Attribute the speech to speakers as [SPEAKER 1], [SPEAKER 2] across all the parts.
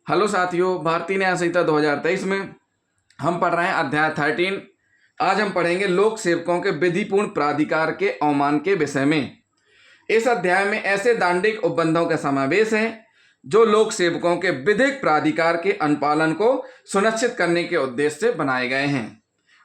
[SPEAKER 1] Hello साथियों, भारतीय न्याय संहिता 2023 में हम पढ़ रहे हैं अध्याय 13। आज हम पढ़ेंगे लोक सेवकों के विधिपूर्ण प्राधिकार के अवमान के विषय में। इस अध्याय में ऐसे दांडिक उपबंधों का समावेश है जो लोक सेवकों के विधिक प्राधिकार के अनुपालन को सुनिश्चित करने के उद्देश्य से बनाए गए हैं।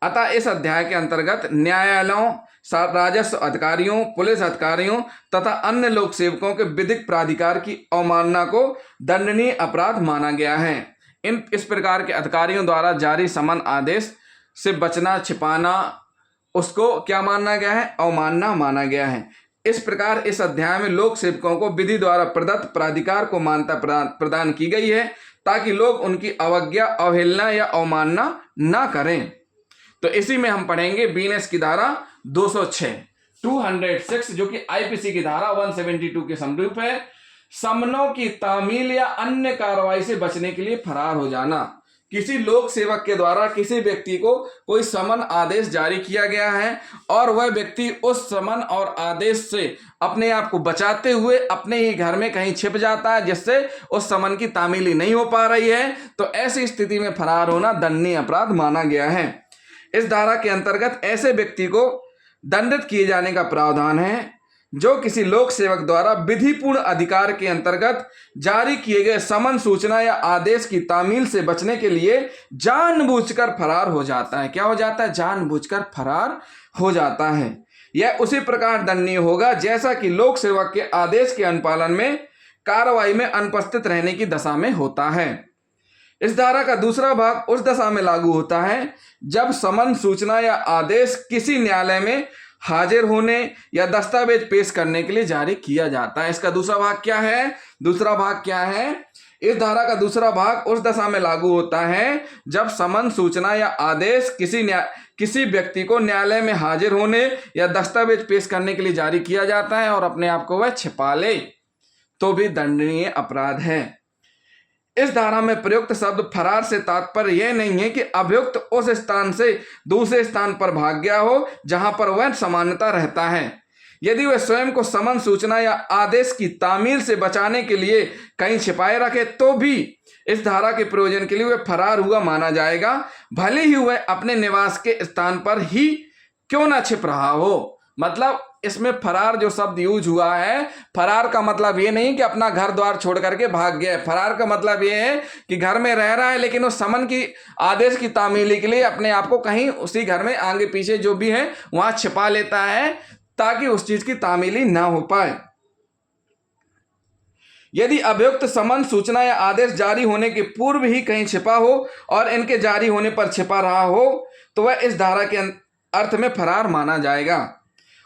[SPEAKER 1] अतः इस अध्याय के अंतर्गत न्यायालयों, राजस्व अधिकारियों, पुलिस अधिकारियों तथा अन्य लोक सेवकों के विधिक प्राधिकार की अवमानना को दंडनीय अपराध माना गया है। इस प्रकार के अधिकारियों द्वारा जारी समन आदेश से बचना, छिपाना, उसको क्या माना गया है? अवमानना माना गया है। इस प्रकार इस अध्याय में लोक सेवकों को विधि द्वारा प्रदत्त प्राधिकार को मान्यता प्रदान की गई है ताकि लोग उनकी अवज्ञा, अवहेलना या अवमानना न करें। तो इसी में हम पढ़ेंगे बीएनएस की धारा 206 जो कि आईपीसी की धारा 172 के समरूप है। समनों की तामील या अन्य कार्रवाई से बचने के लिए फरार हो जाना। किसी लोक सेवक के द्वारा किसी व्यक्ति को कोई समन आदेश जारी किया गया है और वह व्यक्ति उस समन और आदेश से अपने आप को बचाते हुए अपने ही घर में कहीं छिप जाता है जिससे उस समन की तामीली नहीं हो पा रही है, तो ऐसी स्थिति में फरार होना दंडनीय अपराध माना गया है। इस धारा के अंतर्गत ऐसे व्यक्ति को दंडित किए जाने का प्रावधान है जो किसी लोक सेवक द्वारा विधिपूर्ण अधिकार के अंतर्गत जारी किए गए समन, सूचना या आदेश की तामील से बचने के लिए जानबूझकर फरार हो जाता है। क्या हो जाता है? जानबूझकर फरार हो जाता है। यह उसी प्रकार दंडनीय होगा जैसा कि लोक सेवक के आदेश के अनुपालन में कार्रवाई में अनुपस्थित रहने की दशा में होता है। इस धारा का दूसरा भाग उस दशा में लागू होता है जब समन, सूचना या आदेश किसी न्यायालय में हाजिर होने या दस्तावेज पेश करने के लिए जारी किया जाता है। इसका दूसरा भाग क्या है? दूसरा भाग क्या है? इस धारा का दूसरा भाग उस दशा में लागू होता है जब समन, सूचना या आदेश किसी व्यक्ति को न्यायालय में हाजिर होने या दस्तावेज पेश करने के लिए जारी किया जाता है और अपने आप को वह छिपा ले तो भी दंडनीय अपराध है। इस धारा में प्रयुक्त शब्द फरार से तात्पर्य यह नहीं है कि अभियुक्त उस स्थान से दूसरे स्थान पर भाग गया हो जहां पर वह सामान्यतः रहता है। यदि वह स्वयं को समन, सूचना या आदेश की तामील से बचाने के लिए कहीं छिपाए रखे तो भी इस धारा के प्रयोजन के लिए वह फरार हुआ माना जाएगा, भले ही वह अपने निवास के स्थान पर ही क्यों ना छिप रहा हो। मतलब इसमें फरार जो शब्द यूज हुआ है, फरार का मतलब ये नहीं कि अपना घर द्वार छोड़ करके भाग गया। फरार का मतलब ये है कि घर में रह रहा है लेकिन उस समन की आदेश की तामीली के लिए अपने आप को कहीं उसी घर में आगे पीछे जो भी है वहां छिपा लेता है ताकि उस चीज की तामीली ना हो पाए। यदि अभियुक्त समन, सूचना या आदेश जारी होने के पूर्व ही कहीं छिपा हो और इनके जारी होने पर छिपा रहा हो तो वह इस धारा के अर्थ में फरार माना जाएगा।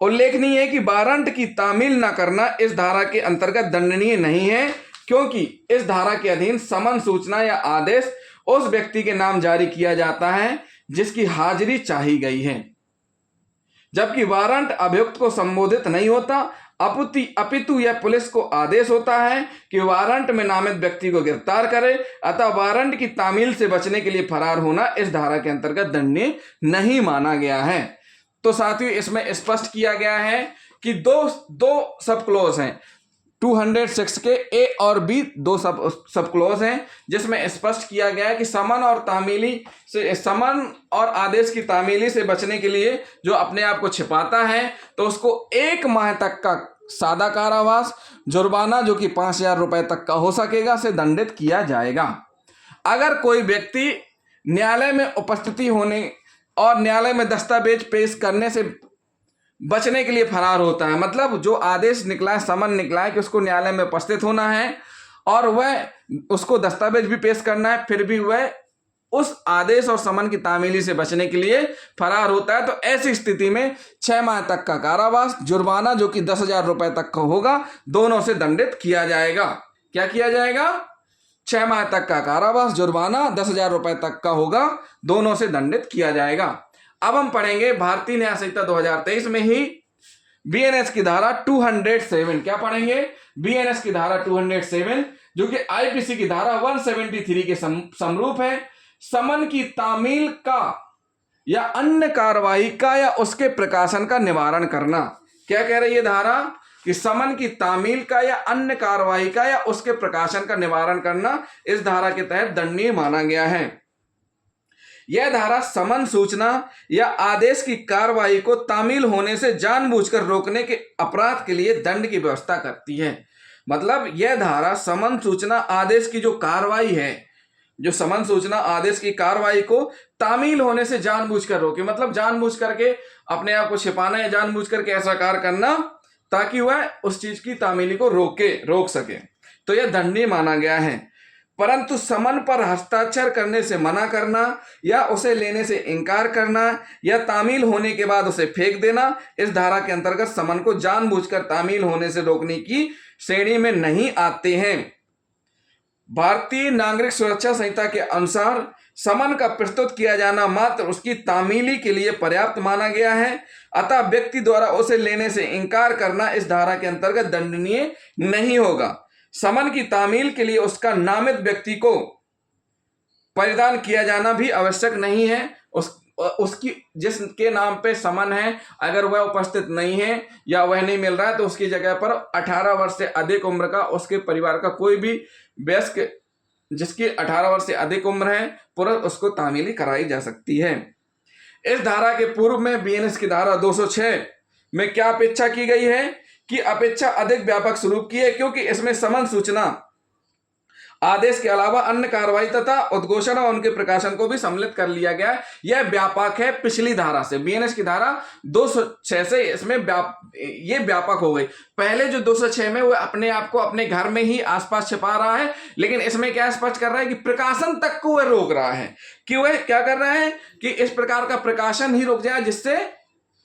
[SPEAKER 1] उल्लेखनीय है कि वारंट की तामील न करना इस धारा के अंतर्गत दंडनीय नहीं है, क्योंकि इस धारा के अधीन समन, सूचना या आदेश उस व्यक्ति के नाम जारी किया जाता है जिसकी हाजिरी चाही गई है, जबकि वारंट अभियुक्त को संबोधित नहीं होता, अपितु यह पुलिस को आदेश होता है कि वारंट में नामित व्यक्ति को गिरफ्तार करे। अतः वारंट की तामील से बचने के लिए फरार होना इस धारा के अंतर्गत दंडनीय नहीं माना गया है। तो साथियों, इसमें स्पष्ट किया गया है कि दो सब क्लोज हैं। 206 के ए और बी दो सब क्लोज हैं जिसमें स्पष्ट किया गया है कि समन और आदेश की तामीली से बचने के लिए जो अपने आप को छिपाता है तो उसको 1 माह तक का सादा कारावास, जुर्माना जो कि 5,000 रुपए तक का हो सकेगा, से दंडित किया जाएगा। अगर कोई व्यक्ति न्यायालय में उपस्थिति होने और न्यायालय में दस्तावेज पेश करने से बचने के लिए फरार होता है, मतलब जो आदेश निकला है, समन निकला है कि उसको न्यायालय में उपस्थित होना है और वह उसको दस्तावेज भी पेश करना है, फिर भी वह उस आदेश और समन की तामीली से बचने के लिए फरार होता है, तो ऐसी स्थिति में 6 माह तक का कारावास, जुर्माना जो कि 10,000 रुपए तक का होगा, दोनों से दंडित किया जाएगा। क्या किया जाएगा? 6 माह तक का कारावास, जुर्माना 10,000 रुपए तक का होगा, दोनों से दंडित किया जाएगा। अब हम पढ़ेंगे भारतीय न्याय संहिता 2023 में ही बीएनएस की धारा 207। क्या पढ़ेंगे? बीएनएस की धारा 207 जो कि आईपीसी की धारा 173 के समरूप है। समन की तामील का या अन्य कार्रवाई का या उसके प्रकाशन का निवारण करना। क्या कह रही है धारा? कि समन की तामील का या अन्य कार्रवाई का या उसके प्रकाशन का निवारण करना इस धारा के तहत दंडनीय माना गया है। यह धारा समन सूचना या आदेश की कार्रवाई को तामील होने से जानबूझकर रोकने के अपराध के लिए दंड की व्यवस्था करती है। मतलब यह धारा समन सूचना आदेश की जो कार्रवाई है, जो समन सूचना आदेश की कार्रवाई को तामील होने से जानबूझकर रोके, मतलब जानबूझ करके अपने आप को छिपाना या जानबूझ करके ऐसा कार्य करना ताकि वह उस चीज की तामीली को रोक सके, तो यह दंडनीय माना गया है। परंतु समन पर हस्ताक्षर करने से मना करना या उसे लेने से इनकार करना या तामील होने के बाद उसे फेंक देना इस धारा के अंतर्गत समन को जानबूझकर तामील होने से रोकने की श्रेणी में नहीं आते हैं। भारतीय नागरिक सुरक्षा संहिता के अनुसार समन का प्रस्तुत किया जाना मात्र उसकी तामीली के लिए पर्याप्त माना गया है, अतः व्यक्ति द्वारा उसे लेने से इनकार करना इस धारा के अंतर्गत दंडनीय नहीं होगा। समन की तामील के लिए उसका नामित व्यक्ति को परिधान किया जाना भी आवश्यक नहीं है। उसकी जिसके नाम पे समन है अगर वह उपस्थित नहीं है या वह नहीं मिल रहा है तो उसकी जगह पर 18 वर्ष से अधिक उम्र का उसके परिवार का कोई भी वयस्क जिसकी 18 वर्ष से अधिक उम्र है पुरुष उसको तामीली कराई जा सकती है। इस धारा के पूर्व में बीएनएस की धारा 206 में क्या अपेक्षा की गई है कि अपेक्षा अधिक व्यापक स्वरूप की है, क्योंकि इसमें समन सूचना आदेश के अलावा अन्य कार्रवाई तथा उद्घोषणा और उनके प्रकाशन को भी सम्मिलित कर लिया गया है। यह व्यापक है पिछली धारा से, बीएनएस की धारा 206 से इसमें ये व्यापक हो गई। पहले जो 206 में वो अपने आप को अपने घर में ही आसपास छिपा रहा है, लेकिन इसमें क्या स्पष्ट कर रहा है कि प्रकाशन तक को वह रोक रहा है, कि वह क्या कर रहा है कि इस प्रकार का प्रकाशन ही रुक जाए जिससे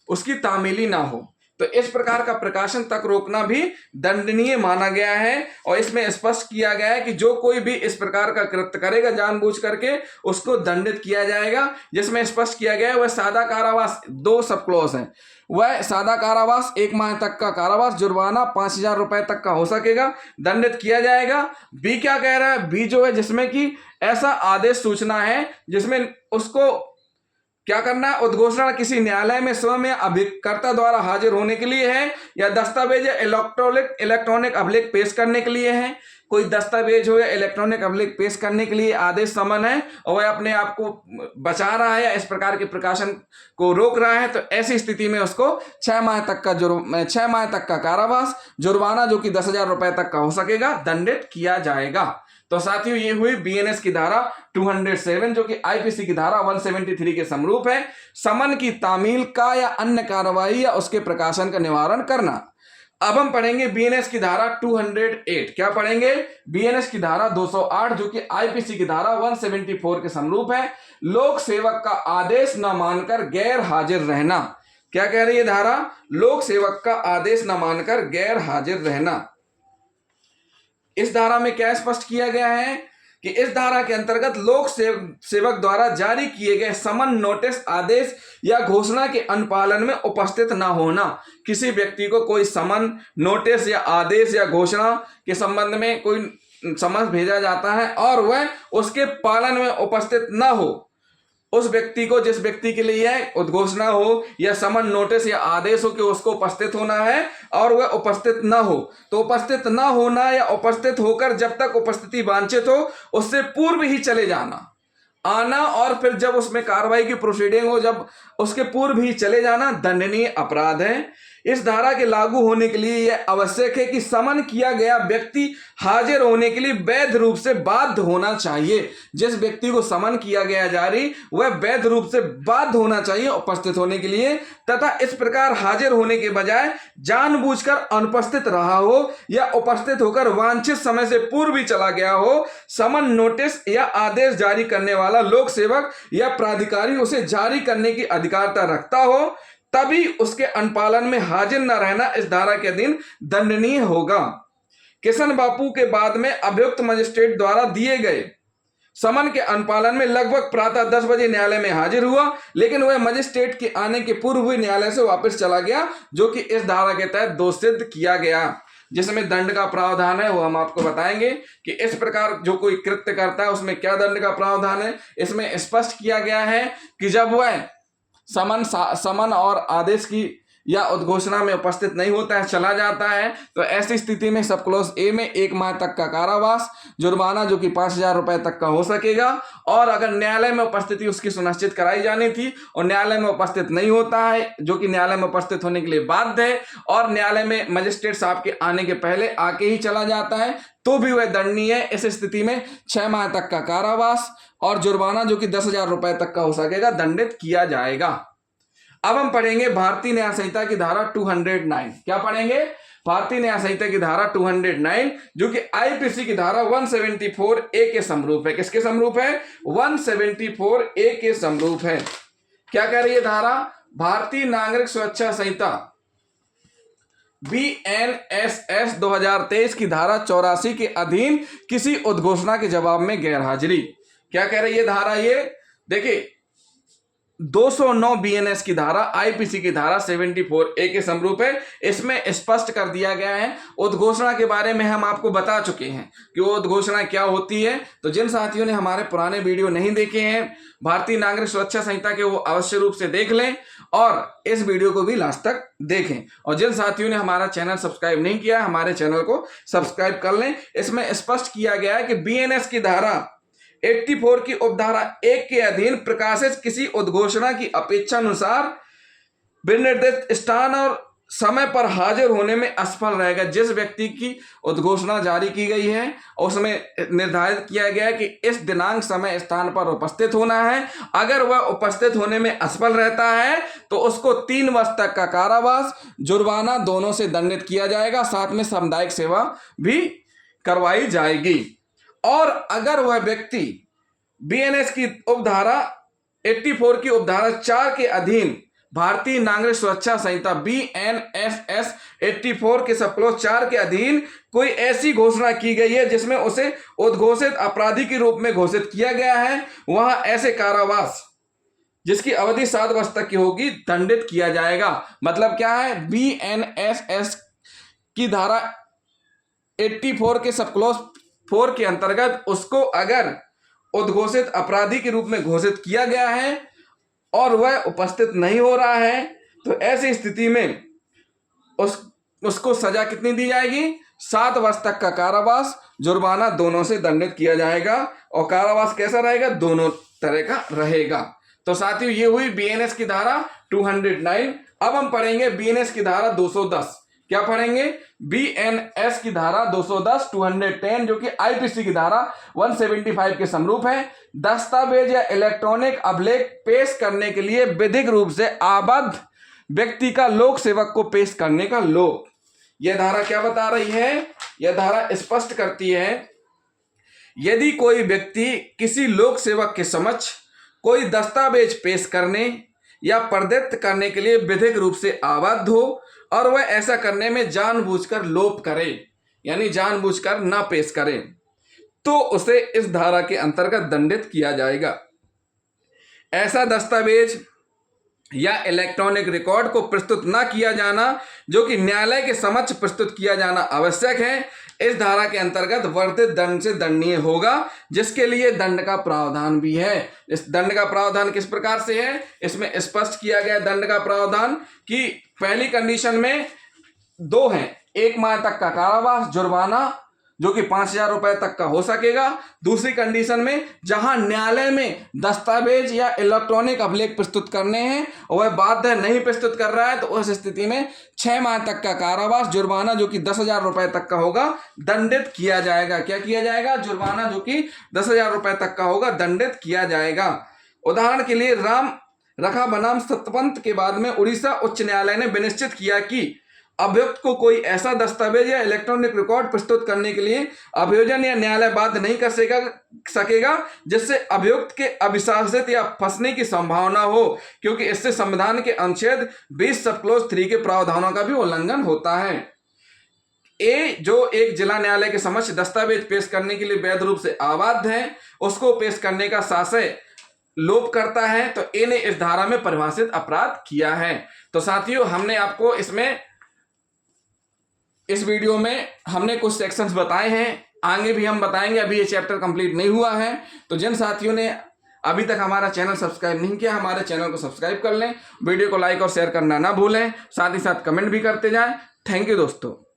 [SPEAKER 1] उसकी तामीली ना हो। तो इस प्रकार का प्रकाशन तक रोकना भी दंडनीय माना गया है और इसमें स्पष्ट किया गया है कि जो कोई भी इस प्रकार का कृत्य करेगा जानबूझ करके उसको दंडित किया जाएगा। जिसमें स्पष्ट किया गया है वह सादा कारावास, 2 सब क्लॉज हैं, वह सादा कारावास 1 माह तक का कारावास, जुर्माना 5,000 रुपए तक का हो सकेगा, दंडित किया जाएगा। बी क्या कह रहा है, बी जो है जिसमें कि ऐसा आदेश सूचना है जिसमें उसको क्या करना है, उद्घोषणा किसी न्यायालय में स्वयं या अभिकर्ता द्वारा हाजिर होने के लिए है या दस्तावेज या इलेक्ट्रॉनिक अभिलेख पेश करने के लिए है। कोई दस्तावेज हो या इलेक्ट्रॉनिक अभिलेख पेश करने के लिए आदेश समन है और वह अपने आप को बचा रहा है या इस प्रकार के प्रकाशन को रोक रहा है, तो ऐसी स्थिति में उसको 6 माह तक का कारावास, जुर्माना जो कि 10,000 रुपए तक का हो सकेगा, दंडित किया जाएगा। तो साथियों ये हुई बीएनएस की धारा 207 जो कि आईपीसी की धारा 173 के समरूप है, समन की तामील का या अन्य कार्रवाई या उसके प्रकाशन का निवारण करना। अब हम पढ़ेंगे बीएनएस की धारा 208। क्या पढ़ेंगे, बीएनएस की धारा 208 जो कि आईपीसी की धारा 174 के समरूप है, लोक सेवक का आदेश न मानकर गैर हाजिर रहना। क्या कह रही है धारा, लोक सेवक का आदेश न मानकर गैर हाजिर रहना। इस धारा में क्या स्पष्ट किया गया है कि इस धारा के अंतर्गत लोक सेवक द्वारा जारी किए गए समन, नोटिस, आदेश या घोषणा के अनुपालन में उपस्थित न होना। किसी व्यक्ति को कोई समन, नोटिस या आदेश या घोषणा के संबंध में कोई समन भेजा जाता है और वह उसके पालन में उपस्थित न हो, उस व्यक्ति को, जिस व्यक्ति के लिए यह उद्घोषणा हो या समन, नोटिस या आदेश हो कि उसको उपस्थित होना है और वह उपस्थित न हो, तो उपस्थित न होना या उपस्थित होकर जब तक उपस्थिति वांछित हो उससे पूर्व ही चले आना और फिर जब उसमें कार्रवाई की प्रोसीडिंग हो जब उसके पूर्व ही चले जाना दंडनीय अपराध है। इस धारा के लागू होने के लिए यह आवश्यक है कि समन किया गया व्यक्ति हाजिर होने के लिए वैध रूप से बाध्य होना चाहिए। जिस व्यक्ति को समन किया गया जारी वह वैध रूप से बाध्य होना चाहिए उपस्थित होने के लिए, तथा इस प्रकार हाजिर होने के बजाय जानबूझकर अनुपस्थित रहा हो या उपस्थित होकर वांछित समय से पूर्व ही चला गया हो। समन, नोटिस या आदेश जारी करने वाला लोक सेवक या प्राधिकारी उसे जारी करने की अधिकारता रखता हो, तभी उसके अनुपालन में हाजिर न रहना इस धारा के अधीन दंडनीय होगा। किशन बापू के बाद में अभियुक्त मजिस्ट्रेट द्वारा दिए गए समन के अनुपालन में लगभग प्रातः 10 बजे न्यायालय में हाजिर हुआ, लेकिन वह मजिस्ट्रेट के आने के पूर्व ही न्यायालय से वापस चला गया, जो कि इस धारा के तहत दोष सिद्ध किया गया। जिसमें दंड का प्रावधान है वो हम आपको बताएंगे कि इस प्रकार जो कोई कृत्य करता है उसमें क्या दंड का प्रावधान है। इसमें स्पष्ट किया गया है कि जब वह समन और आदेश की या उद्घोषणा में उपस्थित नहीं होता है, चला जाता है, तो ऐसी स्थिति में सब क्लॉज ए में 1 माह तक का कारावास, जुर्माना जो कि 5,000 रुपए तक का हो सकेगा। और अगर न्यायालय में उपस्थिति उसकी सुनिश्चित कराई जानी थी और न्यायालय में उपस्थित नहीं होता है, जो कि न्यायालय में उपस्थित होने के लिए बाध्य है और न्यायालय में मजिस्ट्रेट साहब के आने के पहले आके ही चला जाता है, तो भी वह दंडनीय है। इस स्थिति में 6 माह तक का कारावास और जुर्माना जो कि 10,000 रुपए तक का हो सकेगा दंडित किया जाएगा। अब हम पढ़ेंगे भारतीय न्याय संहिता की धारा 209। क्या पढ़ेंगे? भारतीय न्याय संहिता की धारा 209 जो कि आईपीसी की धारा 174A के समरूप है। किसके समरूप है? 174A के समरूप है। क्या कह रही है धारा? भारतीय नागरिक सुरक्षा संहिता BNSS 2023 की धारा 84 के अधीन किसी उद्घोषणा के जवाब में गैरहाजिरी। क्या कह रही है धारा? ये देखिए 209 BNS की धारा आईपीसी की धारा 74A के समरूप है। इसमें स्पष्ट कर दिया गया है, उद्घोषणा के बारे में हम आपको बता चुके हैं कि वो उद्घोषणा क्या होती है। तो जिन साथियों ने हमारे पुराने वीडियो नहीं देखे हैं भारतीय नागरिक सुरक्षा संहिता के, वो अवश्य रूप से देख लें और इस वीडियो को भी लास्ट तक देखें। और जिन साथियों ने हमारा चैनल सब्सक्राइब नहीं किया है, हमारे चैनल को सब्सक्राइब कर लें। इसमें स्पष्ट किया गया है कि BNS की धारा 84 की उपधारा 1 के अधीन प्रकाशित किसी उद्घोषणा की अपेक्षा अनुसार विनिर्दिष्ट स्थान और समय पर हाजिर होने में असफल रहेगा। जिस व्यक्ति की उद्घोषणा जारी की गई है उसमें निर्धारित किया गया है कि इस दिनांक समय स्थान पर उपस्थित होना है, अगर वह उपस्थित होने में असफल रहता है तो उसको 3 वर्ष तक का कारावास, जुर्माना दोनों से दंडित किया जाएगा, साथ में सामुदायिक सेवा भी करवाई जाएगी। और अगर वह व्यक्ति BNS की उपधारा 84 की उपधारा 4 के अधीन भारतीय नागरिक सुरक्षा संहिता BNSS 84 के सब क्लॉज 4 के अधीन कोई ऐसी घोषणा की गई है जिसमें उसे उद्घोषित अपराधी के रूप में घोषित किया गया है, वहां ऐसे कारावास जिसकी अवधि 7 वर्ष तक की होगी दंडित किया जाएगा। मतलब क्या है? BNSS की धारा 84 के सब क्लॉज 4 के अंतर्गत उसको अगर उद्घोषित अपराधी के रूप में घोषित किया गया है और वह उपस्थित नहीं हो रहा है, तो ऐसी स्थिति में उसको सजा कितनी दी जाएगी? 7 वर्ष तक का कारावास, जुर्माना दोनों से दंडित किया जाएगा। और कारावास कैसा रहेगा? दोनों तरह का रहेगा। तो साथियों ये हुई BNS की धारा 209। अब हम पढ़ेंगे BNS की धारा 210। क्या पढ़ेंगे? BNS की धारा 210 210 जो कि आईपीसी की धारा 175 के समरूप है। दस्तावेज या इलेक्ट्रॉनिक अभिलेख पेश करने के लिए विधिक रूप से आबद्ध व्यक्ति का लोक सेवक को पेश करने का लोक। यह धारा क्या बता रही है? यह धारा स्पष्ट करती है यदि कोई व्यक्ति किसी लोक सेवक के समक्ष कोई दस्तावेज पेश करने या प्रदत्त करने के लिए विधिक रूप से आबद्ध हो और वह ऐसा करने में जानबूझकर लोप करे, यानी जानबूझकर ना पेश करे, तो उसे इस धारा के अंतर्गत दंडित किया जाएगा। ऐसा दस्तावेज या इलेक्ट्रॉनिक रिकॉर्ड को प्रस्तुत न किया जाना जो कि न्यायालय के समक्ष प्रस्तुत किया जाना आवश्यक है, इस धारा के अंतर्गत वर्धित दंड से दंडनीय होगा, जिसके लिए दंड का प्रावधान भी है। इस दंड का प्रावधान किस प्रकार से है? इसमें स्पष्ट किया गया दंड का प्रावधान कि पहली कंडीशन में 2 हैं, 1 माह तक का कारावास, जुर्माना जो कि 5,000 रुपए तक का हो सकेगा। दूसरी कंडीशन में जहां न्यायालय में दस्तावेज या इलेक्ट्रॉनिक अभिलेख प्रस्तुत करने हैं और वह बाध्य नहीं प्रस्तुत कर रहा है, तो उस स्थिति में 6 माह तक का कारावास, जुर्माना जो कि 10,000 रुपए तक का होगा दंडित किया जाएगा। क्या किया जाएगा? जुर्माना जो कि 10,000 रुपए तक का होगा दंडित किया जाएगा। उदाहरण के लिए राम रखा बनाम सतपंथ के बाद में उड़ीसा उच्च न्यायालय ने विनिश्चित किया कि अभियुक्त को कोई ऐसा दस्तावेज या इलेक्ट्रॉनिक रिकॉर्ड प्रस्तुत करने के लिए अभियोजन या न्यायालय बाध्य नहीं कर सकेगा जिससे अभियुक्त के अभिशासित या फंसने की संभावना हो, क्योंकि इससे संविधान के अनुच्छेद 20 सब क्लॉज 3 के प्रावधानों का भी उल्लंघन होता है। ए जो एक जिला न्यायालय के समक्ष दस्तावेज पेश करने के लिए वैध रूप से आबद्ध है, उसको पेश करने का शासय लोप करता है, तो ए ने इस धारा में परिभाषित अपराध किया है। तो साथियों हमने आपको इस वीडियो में हमने कुछ सेक्शंस बताए हैं, आगे भी हम बताएंगे, अभी ये चैप्टर कंप्लीट नहीं हुआ है। तो जिन साथियों ने अभी तक हमारा चैनल सब्सक्राइब नहीं किया, हमारे चैनल को सब्सक्राइब कर लें, वीडियो को लाइक और शेयर करना ना भूलें, साथ ही साथ कमेंट भी करते जाएं। थैंक यू दोस्तों।